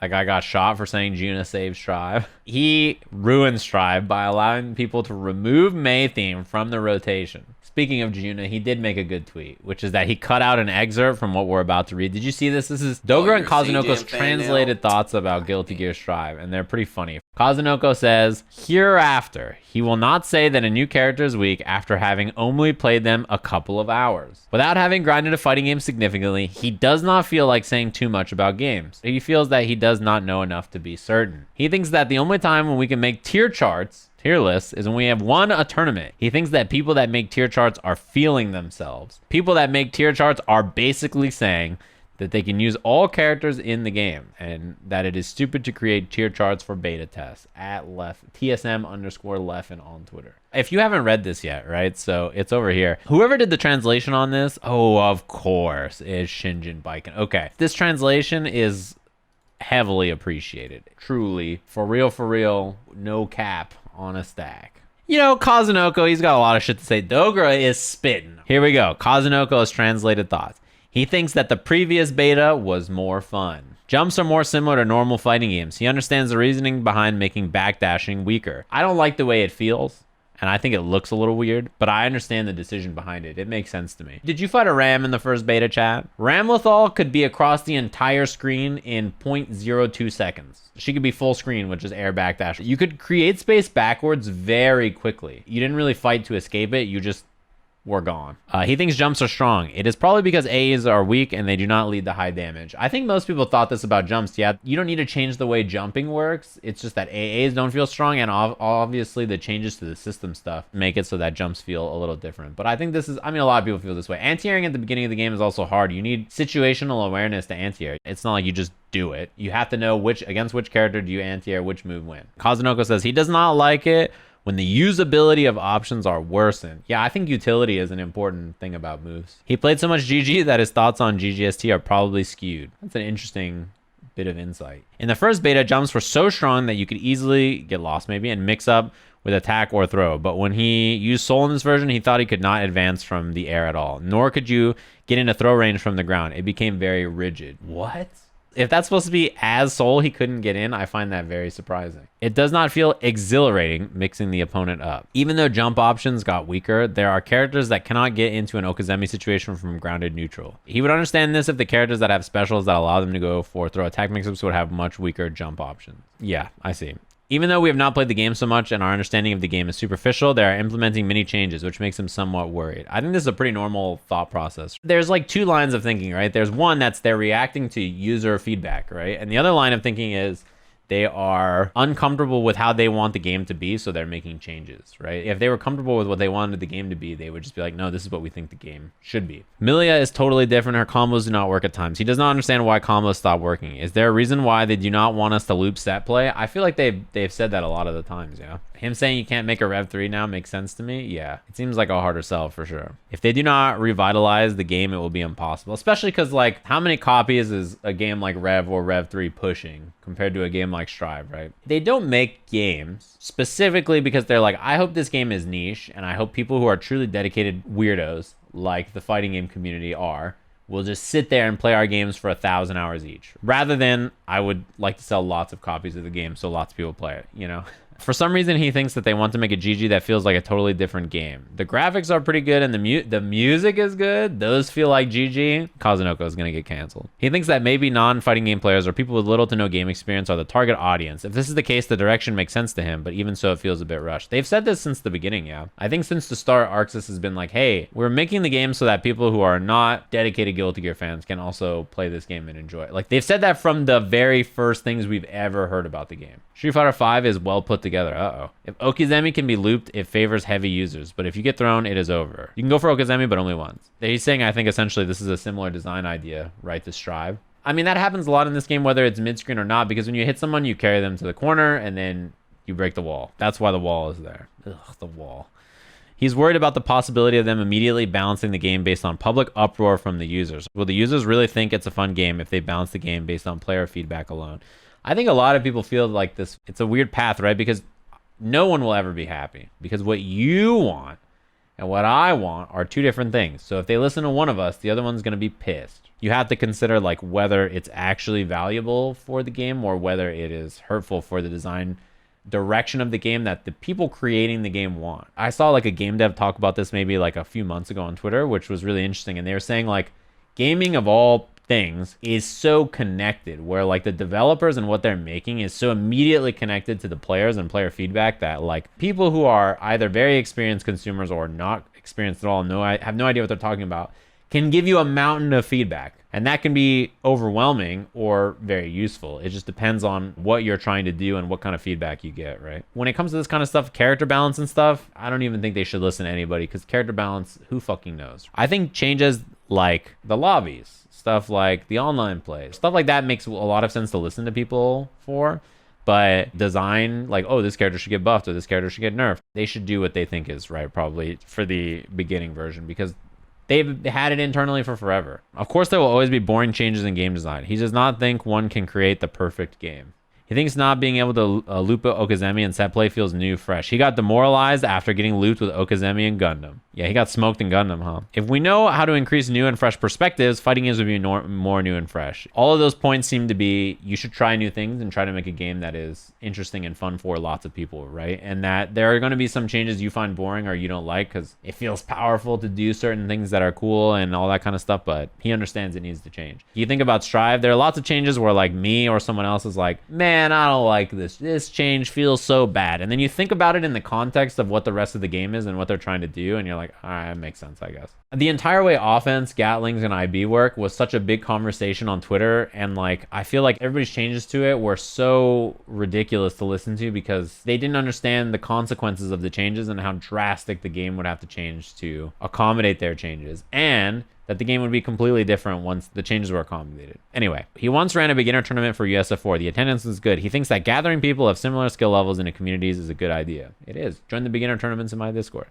That guy got shot for saying Juna saves Strive. He ruined Strive by allowing people to remove May theme from the rotation. Speaking of Juna, he did make a good tweet, which is that he cut out an excerpt from what we're about to read. Did you see this? This is Dogura and Kazunoko's translated thoughts about Guilty Gear Strive, and they're pretty funny. Kazunoko says, hereafter, he will not say that a new character is weak after having only played them a couple of hours. Without having grinded a fighting game significantly, he does not feel like saying too much about games. He feels that he does not know enough to be certain. He thinks that the only time when we can make tier lists is when we have won a tournament. He thinks that people that make tier charts are feeling themselves. People that make tier charts are basically saying that they can use all characters in the game and that it is stupid to create tier charts for beta tests at TSM_Leffen on Twitter. If you haven't read this yet, right? So it's over here. Whoever did the translation on this, oh, of course, is Shinjin Baiken. Okay, this translation is heavily appreciated. Truly, for real, no cap on a stack. You know, Kazunoko, he's got a lot of shit to say. Dogura is spitting. Here we go. Kazunoko's translated thoughts. He thinks that the previous beta was more fun. Jumps are more similar to normal fighting games. He understands the reasoning behind making backdashing weaker. I don't like the way it feels, and I think it looks a little weird, but I understand the decision behind it. It makes sense to me. Did you fight a Ram in the first beta, chat? Ramlethal could be across the entire screen in 0.02 seconds. She could be full screen, which is air backdash. You could create space backwards very quickly. You didn't really fight to escape it. You just were gone. He thinks jumps are strong. It is probably because AAs are weak and they do not lead to high damage. I think most people thought this about jumps. Yeah, you don't need to change the way jumping works. It's just that AAs don't feel strong, and obviously the changes to the system stuff make it so that jumps feel a little different. But I think this is, I mean, a lot of people feel this way. Anti-airing at the beginning of the game is also hard. You need situational awareness to anti-air. It's not like you just do it. You have to know against which character do you anti-air, which move when. Kazunoko says he does not like it when the usability of options are worsened. Yeah, I think utility is an important thing about moves. He played so much GG that his thoughts on GGST are probably skewed. That's an interesting bit of insight. In the first beta, jumps were so strong that you could easily get lost maybe and mix up with attack or throw. But when he used Soul in this version, he thought he could not advance from the air at all, nor could you get into throw range from the ground. It became very rigid. What? If that's supposed to be as Soul he couldn't get in, I find that very surprising. It does not feel exhilarating mixing the opponent up. Even though jump options got weaker, there are characters that cannot get into an Okazemi situation from grounded neutral. He would understand this if the characters that have specials that allow them to go for throw attack mix-ups would have much weaker jump options. Yeah, I see. Even though we have not played the game so much and our understanding of the game is superficial, they are implementing many changes, which makes them somewhat worried. I think this is a pretty normal thought process. There's like two lines of thinking, right? There's one that's they're reacting to user feedback, right? And the other line of thinking is they are uncomfortable with how they want the game to be, so they're making changes, right? If they were comfortable with what they wanted the game to be, they would just be like, no, this is what we think the game should be. Milia is totally different. Her combos do not work at times. He does not understand why combos stop working. Is there a reason why they do not want us to loop set play? I feel like they've said that a lot of the times, yeah. Him saying you can't make a Rev 3 now makes sense to me. Yeah, it seems like a harder sell for sure. If they do not revitalize the game, it will be impossible, especially because like how many copies is a game like Rev or Rev 3 pushing compared to a game like Strive, right? They don't make games specifically because they're like, I hope this game is niche and I hope people who are truly dedicated weirdos like the fighting game community will just sit there and play our games for 1,000 hours each, rather than I would like to sell lots of copies of the game so lots of people play it, you know? For some reason, he thinks that they want to make a GG that feels like a totally different game. The graphics are pretty good and the music is good. Those feel like GG. Kazunoko is going to get canceled. He thinks that maybe non-fighting game players or people with little to no game experience are the target audience. If this is the case, the direction makes sense to him, but even so, it feels a bit rushed. They've said this since the beginning, yeah. I think since the start, Arxis has been like, hey, we're making the game so that people who are not dedicated Guilty Gear fans can also play this game and enjoy it. Like, they've said that from the very first things we've ever heard about the game. Street Fighter V is well put together. Uh-oh. If Okizemi can be looped, it favors heavy users, but if you get thrown, it is over. You can go for Okizemi, but only once. He's saying, I think, essentially, this is a similar design idea, right, to Strive. I mean, that happens a lot in this game, whether it's mid-screen or not, because when you hit someone, you carry them to the corner, and then you break the wall. That's why the wall is there. Ugh, the wall. He's worried about the possibility of them immediately balancing the game based on public uproar from the users. Will the users really think it's a fun game if they balance the game based on player feedback alone? I think a lot of people feel like this, it's a weird path, right? Because no one will ever be happy. Because what you want and what I want are two different things. So if they listen to one of us, the other one's going to be pissed. You have to consider like whether it's actually valuable for the game or whether it is hurtful for the design direction of the game that the people creating the game want. I saw like a game dev talk about this maybe like a few months ago on Twitter, which was really interesting. And they were saying like gaming of all things is so connected, where like the developers and what they're making is so immediately connected to the players and player feedback that like people who are either very experienced consumers or not experienced at all, have no idea what they're talking about, can give you a mountain of feedback. And that can be overwhelming or very useful. It just depends on what you're trying to do and what kind of feedback you get, right? When it comes to this kind of stuff, character balance and stuff, I don't even think they should listen to anybody, because character balance, who fucking knows? I think changes like the lobbies, stuff like the online play, stuff like that makes a lot of sense to listen to people for. But design, like, oh, this character should get buffed or this character should get nerfed, they should do what they think is right, probably, for the beginning version, because they've had it internally for forever. Of course, there will always be boring changes in game design. He does not think one can create the perfect game. He thinks not being able to loop Okazemi in set play feels new, fresh. He got demoralized after getting looped with Okazemi and Gundam. Yeah, he got smoked in Gundam, huh? If we know how to increase new and fresh perspectives, fighting games would be more new and fresh. All of those points seem to be, you should try new things and try to make a game that is interesting and fun for lots of people, right? And that there are going to be some changes you find boring or you don't like because it feels powerful to do certain things that are cool and all that kind of stuff, but he understands it needs to change. You think about Strive, there are lots of changes where like me or someone else is like, man, I don't like this. This change feels so bad. And then you think about it in the context of what the rest of the game is and what they're trying to do, and you're like, all right, that makes sense, I guess. The entire way offense, Gatlings, and IB work was such a big conversation on Twitter, and like I feel like everybody's changes to it were so ridiculous to listen to because they didn't understand the consequences of the changes and how drastic the game would have to change to accommodate their changes, and that the game would be completely different once the changes were accommodated. Anyway, he once ran a beginner tournament for USF4. The attendance was good. He thinks that gathering people of similar skill levels into communities is a good idea. It is. Join the beginner tournaments in my Discord.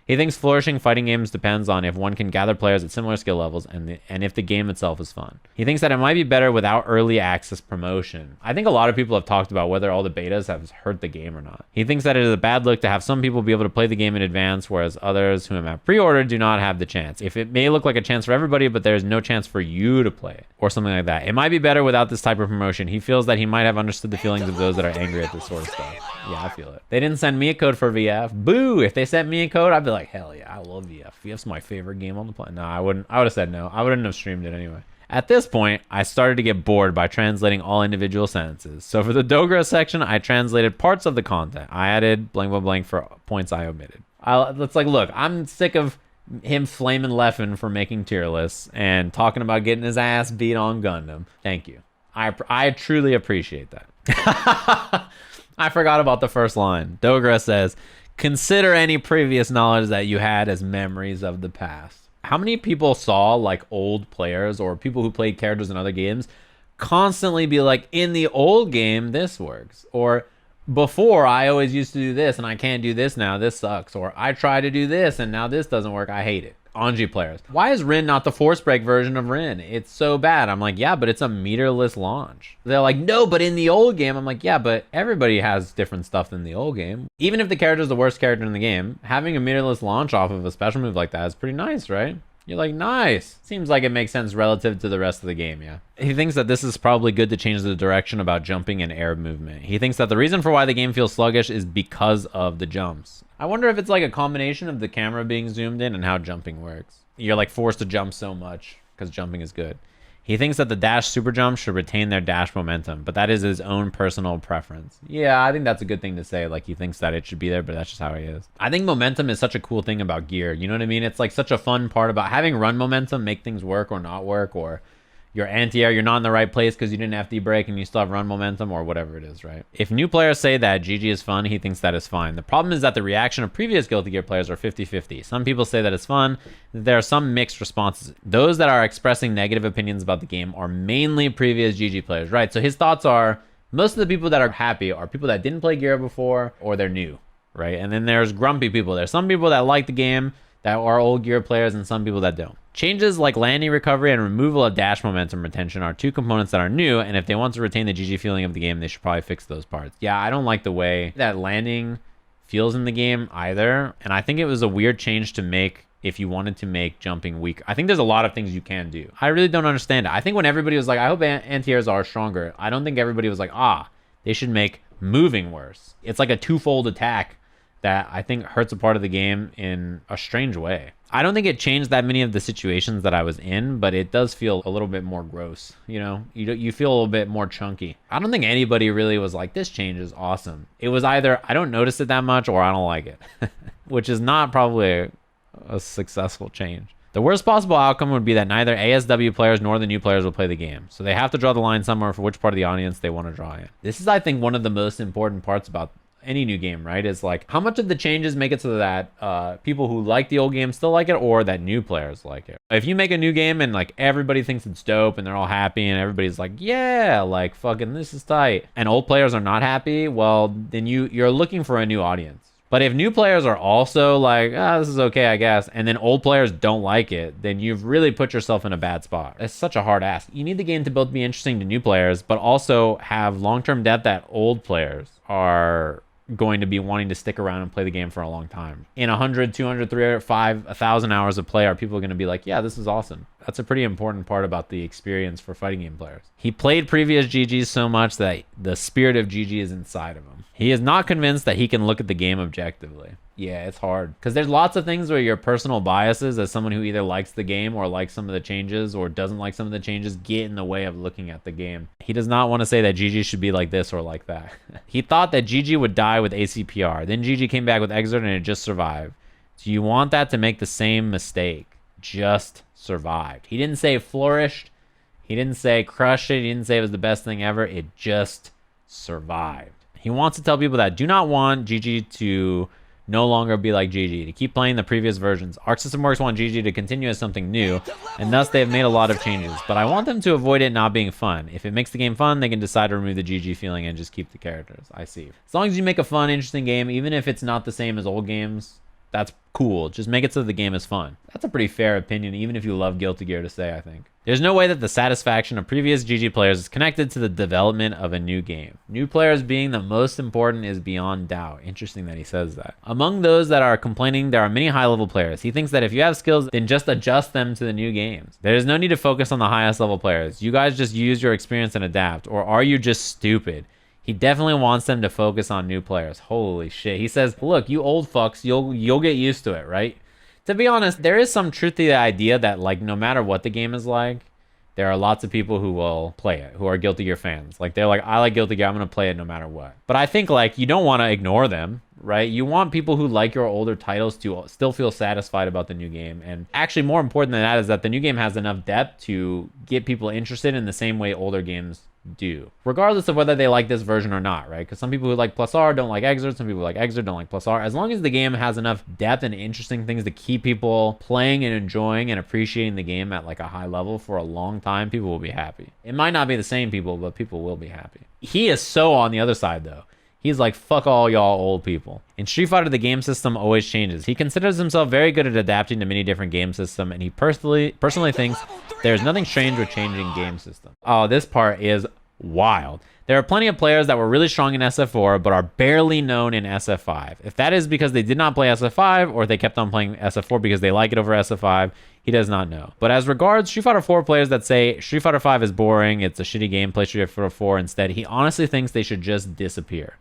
He thinks flourishing fighting games depends on if one can gather players at similar skill levels and if the game itself is fun. He thinks that it might be better without early access promotion. I think a lot of people have talked about whether all the betas have hurt the game or not. He thinks that it is a bad look to have some people be able to play the game in advance, whereas others who have pre-ordered do not have the chance. If it may look like a chance for everybody, but there's no chance for you to play it, or something like that. It might be better without this type of promotion. He feels that he might have understood the feelings of those that are angry at this sort of stuff. Yeah, I feel it. They didn't send me a code for VF. Boo! If they sent me a code, I'd be like, hell yeah, I love VF. VF's my favorite game on the planet. No, I wouldn't. I would have said no. I wouldn't have streamed it anyway. At this point, I started to get bored by translating all individual sentences. So for the Dogura section, I translated parts of the content. I added blank blank blank for points I omitted. It's like, look, I'm sick of him flaming Leffen for making tier lists and talking about getting his ass beat on Gundam. Thank you. I truly appreciate that. I forgot about the first line. Dogura says, consider any previous knowledge that you had as memories of the past. How many people saw like old players or people who played characters in other games constantly be like, in the old game, this works? Or before, I always used to do this and I can't do this now. This sucks. Or I try to do this and now this doesn't work. I hate it. Anji players. Why is Rin not the force break version of Rin? It's so bad. I'm like, yeah, but it's a meterless launch. They're like, no, but in the old game. I'm like, yeah, but everybody has different stuff than the old game. Even if the character is the worst character in the game, having a meterless launch off of a special move like that is pretty nice, right? You're like, nice. Seems like it makes sense relative to the rest of the game, yeah. He thinks that this is probably good to change the direction about jumping and air movement. He thinks that the reason for why the game feels sluggish is because of the jumps. I wonder if it's like a combination of the camera being zoomed in and how jumping works. You're like forced to jump so much because jumping is good. He thinks that the dash super jump should retain their dash momentum, but that is his own personal preference. Yeah, I think that's a good thing to say. Like, he thinks that it should be there, but that's just how he is. I think momentum is such a cool thing about gear. You know what I mean? It's like such a fun part about having run momentum make things work or not work, or your anti-air, you're not in the right place because you didn't FD break and you still have run momentum or whatever it is, right? If new players say that GG is fun, he thinks that is fine. The problem is that the reaction of previous Guilty Gear players are 50-50. Some people say that it's fun. There are some mixed responses. Those that are expressing negative opinions about the game are mainly previous GG players, right? So his thoughts are, most of the people that are happy are people that didn't play Gear before or they're new, right? And then there's grumpy people. There's some people that like the game that are old Gear players and some people that don't. Changes like landing recovery and removal of dash momentum retention are two components that are new, and if they want to retain the GG feeling of the game, they should probably fix those parts. Yeah, I don't like the way that landing feels in the game either. And I think it was a weird change to make if you wanted to make jumping weaker. I think there's a lot of things you can do. I really don't understand it. I think when everybody was like, I hope anti-airs are stronger, I don't think everybody was like, they should make moving worse. It's like a twofold attack that I think hurts a part of the game in a strange way. I don't think it changed that many of the situations that I was in, but it does feel a little bit more gross. You know, you feel a little bit more chunky. I don't think anybody really was like, this change is awesome. It was either I don't notice it that much or I don't like it, which is not probably a successful change. The worst possible outcome would be that neither ASW players nor the new players will play the game. So they have to draw the line somewhere for which part of the audience they want to draw in. This is, I think, one of the most important parts about any new game, right? Is like how much of the changes make it so that people who like the old game still like it, or that new players like it. If you make a new game and like everybody thinks it's dope and they're all happy and everybody's like, yeah, like fucking this is tight, and old players are not happy, well, then you're looking for a new audience. But if new players are also like, this is okay, I guess, and then old players don't like it, then you've really put yourself in a bad spot. It's such a hard ask. You need the game to both be interesting to new players, but also have long-term depth that old players are going to be wanting to stick around and play the game for a long time. In 100, 200, 300, 5, 1,000 hours of play, are people going to be like, yeah, this is awesome? That's a pretty important part about the experience for fighting game players. He played previous GGs so much that the spirit of GG is inside of him. He is not convinced that he can look at the game objectively. Yeah, it's hard. Because there's lots of things where your personal biases as someone who either likes the game or likes some of the changes or doesn't like some of the changes get in the way of looking at the game. He does not want to say that GG should be like this or like that. He thought that GG would die with ACPR. Then GG came back with Exert and it just survived. Do you want that to make the same mistake? Just survived. He didn't say flourished. He didn't say crushed it. He didn't say it was the best thing ever. It just survived. He wants to tell people that do not want GG to no longer be like GG, to keep playing the previous versions. Arc System Works want GG to continue as something new, and thus they have made a lot of changes. But I want them to avoid it not being fun. If it makes the game fun, they can decide to remove the GG feeling and just keep the characters. I see. As long as you make a fun, interesting game, even if it's not the same as old games, that's cool. Just make it so the game is fun. That's a pretty fair opinion, even if you love Guilty Gear, to say, I think. There's no way that the satisfaction of previous GG players is connected to the development of a new game. New players being the most important is beyond doubt. Interesting that he says that. Among those that are complaining, there are many high-level players. He thinks that if you have skills, then just adjust them to the new games. There is no need to focus on the highest level players. You guys just use your experience and adapt. Or are you just stupid? He definitely wants them to focus on new players. Holy shit. He says, look, you old fucks, you'll get used to it, right? To be honest, there is some truth to the idea that, like, no matter what the game is like, there are lots of people who will play it, who are Guilty Gear fans. Like, they're like, I like Guilty Gear, I'm going to play it no matter what. But I think, like, you don't want to ignore them, right? You want people who like your older titles to still feel satisfied about the new game. And actually, more important than that is that the new game has enough depth to get people interested in the same way older games do, regardless of whether they like this version or not, right? Because some people who like Plus R don't like Exert, some people who like Exert don't like Plus R. As long as the game has enough depth and interesting things to keep people playing and enjoying and appreciating the game at like a high level for a long time, people will be happy. It might not be the same people, but people will be happy. He is so on the other side though. He's like, fuck all y'all old people. In Street Fighter, the game system always changes. He considers himself very good at adapting to many different game systems, and he personally thinks there's nothing strange with changing game system. Oh, this part is wild. There are plenty of players that were really strong in SF4, but are barely known in SF5. If that is because they did not play SF5, or they kept on playing SF4 because they like it over SF5, he does not know. But as regards Street Fighter 4 players that say Street Fighter 5 is boring, it's a shitty game, play Street Fighter 4 instead, he honestly thinks they should just disappear.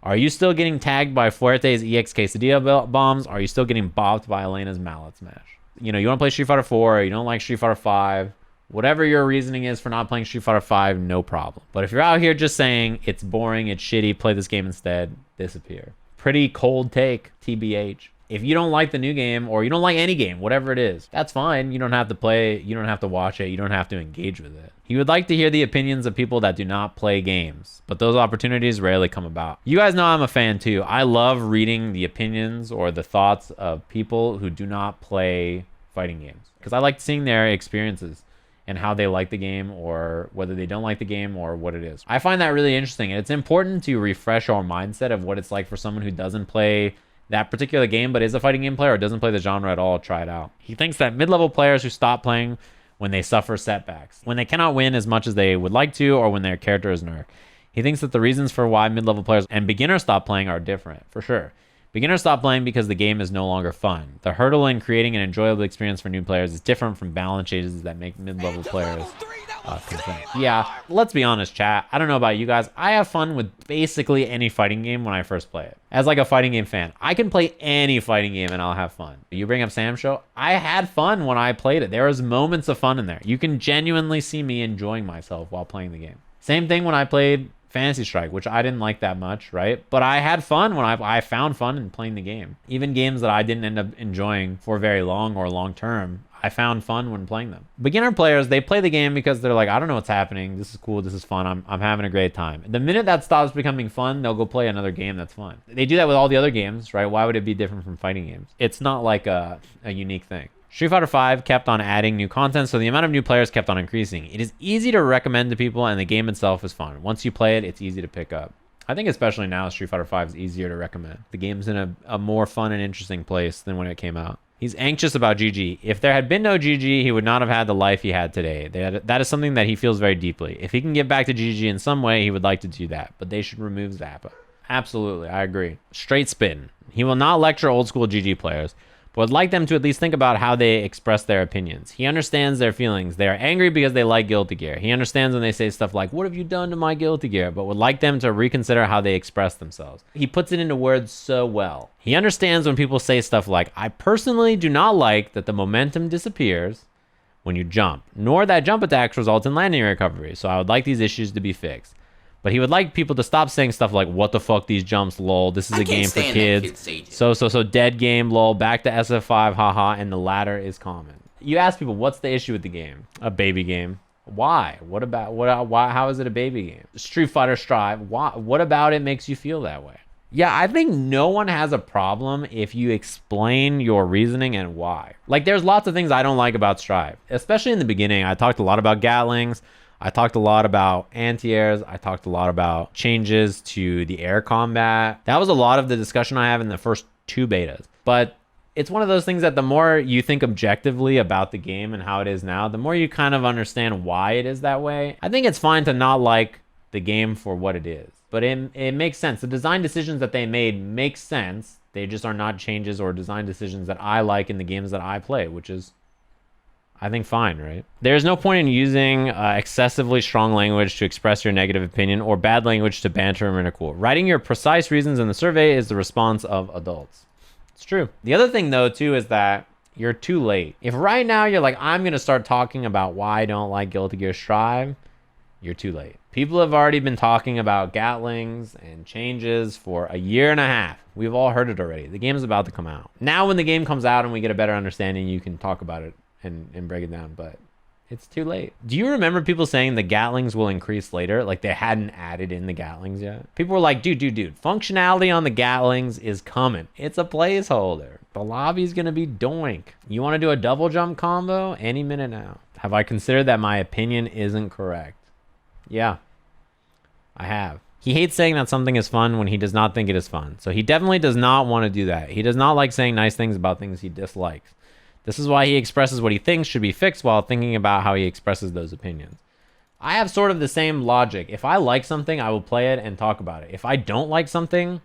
Are you still getting tagged by Fuerte's EX Quesadilla bombs? Are you still getting bopped by Elena's mallet smash? You know, you want to play Street Fighter 4, you don't like Street Fighter 5, whatever your reasoning is for not playing Street Fighter 5, no problem. But if you're out here just saying it's boring, it's shitty, play this game instead, disappear. Pretty cold take, TBH. If you don't like the new game, or you don't like any game, whatever it is, that's fine. You don't have to play it, you don't have to watch it, you don't have to engage with it. He would like to hear the opinions of people that do not play games, but those opportunities rarely come about. You guys know I'm a fan too. I love reading the opinions or the thoughts of people who do not play fighting games, because I like seeing their experiences and how they like the game, or whether they don't like the game, or what it is. I find that really interesting, and it's important to refresh our mindset of what it's like for someone who doesn't play that particular game but is a fighting game player or doesn't play the genre at all, try it out. He thinks that mid-level players who stop playing when they suffer setbacks, when they cannot win as much as they would like to, or when their character is nerfed. He thinks that the reasons for why mid-level players and beginners stop playing are different, for sure. Beginners stop playing because the game is no longer fun. The hurdle in creating an enjoyable experience for new players is different from balance changes that make mid-level players concerned. Yeah, let's be honest, chat. I don't know about you guys. I have fun with basically any fighting game when I first play it. As like a fighting game fan, I can play any fighting game and I'll have fun. You bring up Sam Show, I had fun when I played it. There was moments of fun in there. You can genuinely see me enjoying myself while playing the game. Same thing when I played Fantasy Strike, which I didn't like that much, right? But I had fun when I found fun in playing the game. Even games that I didn't end up enjoying for very long or long term, I found fun when playing them. Beginner players, they play the game because they're like, I don't know what's happening. This is cool. This is fun. I'm having a great time. The minute that stops becoming fun, they'll go play another game that's fun. They do that with all the other games, right? Why would it be different from fighting games? It's not like a unique thing. Street Fighter V kept on adding new content, so the amount of new players kept on increasing. It is easy to recommend to people, and the game itself is fun. Once you play it, it's easy to pick up. I think especially now, Street Fighter V is easier to recommend. The game's in a more fun and interesting place than when it came out. He's anxious about GG. If there had been no GG, he would not have had the life he had today. That is something that he feels very deeply. If he can get back to GG in some way, he would like to do that, but they should remove Zappa. Absolutely, I agree. Straight spin. He will not lecture old school GG players, but would like them to at least think about how they express their opinions. He understands their feelings. They are angry because they like Guilty Gear. He understands when they say stuff like, what have you done to my Guilty Gear? But would like them to reconsider how they express themselves. He puts it into words so well. He understands when people say stuff like, I personally do not like that the momentum disappears when you jump, nor that jump attacks result in landing recovery. So I would like these issues to be fixed. But he would like people to stop saying stuff like, what the fuck, these jumps, lol. This is a game for kids. So dead game, lol. Back to SF5, haha. And the latter is common. You ask people, what's the issue with the game? A baby game. Why? Why? How is it a baby game? Street Fighter Strive. Why? What about it makes you feel that way? Yeah, I think no one has a problem if you explain your reasoning and why. Like, there's lots of things I don't like about Strive. Especially in the beginning. I talked a lot about Gatlings. I talked a lot about anti-airs. I talked a lot about changes to the air combat. That was a lot of the discussion I have in the first 2 betas. But it's one of those things that the more you think objectively about the game and how it is now, the more you kind of understand why it is that way. I think it's fine to not like the game for what it is. But it makes sense. The design decisions that they made make sense. They just are not changes or design decisions that I like in the games that I play, which is, I think, fine, right? There's no point in using excessively strong language to express your negative opinion or bad language to banter and ridicule. Writing your precise reasons in the survey is the response of adults. It's true. The other thing, though, too, is that you're too late. If right now you're like, I'm going to start talking about why I don't like Guilty Gear Strive, you're too late. People have already been talking about Gatlings and changes for a year and a half. We've all heard it already. The game's about to come out. Now when the game comes out and we get a better understanding, you can talk about it and break it down, but it's too late. Do you remember people saying the Gatlings will increase later? Like they hadn't added in the Gatlings yet. People were like, dude, functionality on the Gatlings is coming. It's a placeholder. The lobby's gonna be doink. You wanna do a double jump combo? Any minute now. Have I considered that my opinion isn't correct? Yeah, I have. He hates saying that something is fun when he does not think it is fun. So he definitely does not want to do that. He does not like saying nice things about things he dislikes. This is why he expresses what he thinks should be fixed while thinking about how he expresses those opinions. I have sort of the same logic. If I like something, I will play it and talk about it. If I don't like something,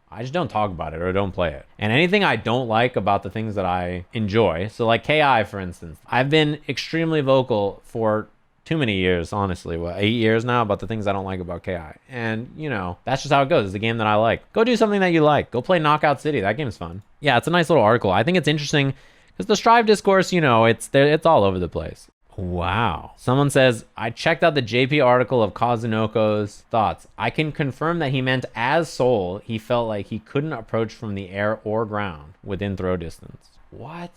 I just don't talk about it or don't play it. And anything I don't like about the things that I enjoy, so like KI, for instance, I've been extremely vocal for too many years, honestly. 8 years now about the things I don't like about KI. And, you know, that's just how it goes. It's a game that I like. Go do something that you like. Go play Knockout City. That game's fun. Yeah, it's a nice little article. I think it's interesting because the Strive discourse, you know, it's all over the place. Wow. Someone says, I checked out the JP article of Kazunoko's thoughts. I can confirm that he meant as Soul, he felt like he couldn't approach from the air or ground within throw distance. What?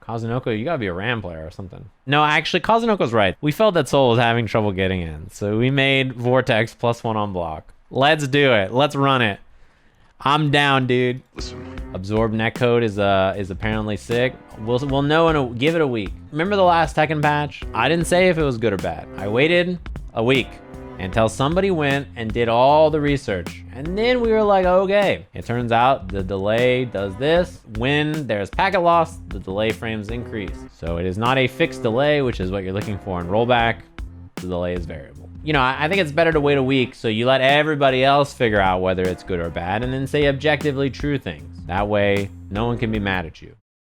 Kazunoko, you gotta be a RAM player or something. No, actually, Kazunoko's right. We felt that Soul was having trouble getting in, so we made Vortex +1 on block. Let's do it. Let's run it. I'm down, dude. Listen. Absorb netcode is apparently sick. We'll know give it a week. Remember the last Tekken patch? I didn't say if it was good or bad. I waited a week until somebody went and did all the research. And then we were like, okay. It turns out the delay does this. When there's packet loss, the delay frames increase. So it is not a fixed delay, which is what you're looking for in rollback. The delay is variable. You know, I think it's better to wait a week so you let everybody else figure out whether it's good or bad and then say objectively true things. That way, no one can be mad at you.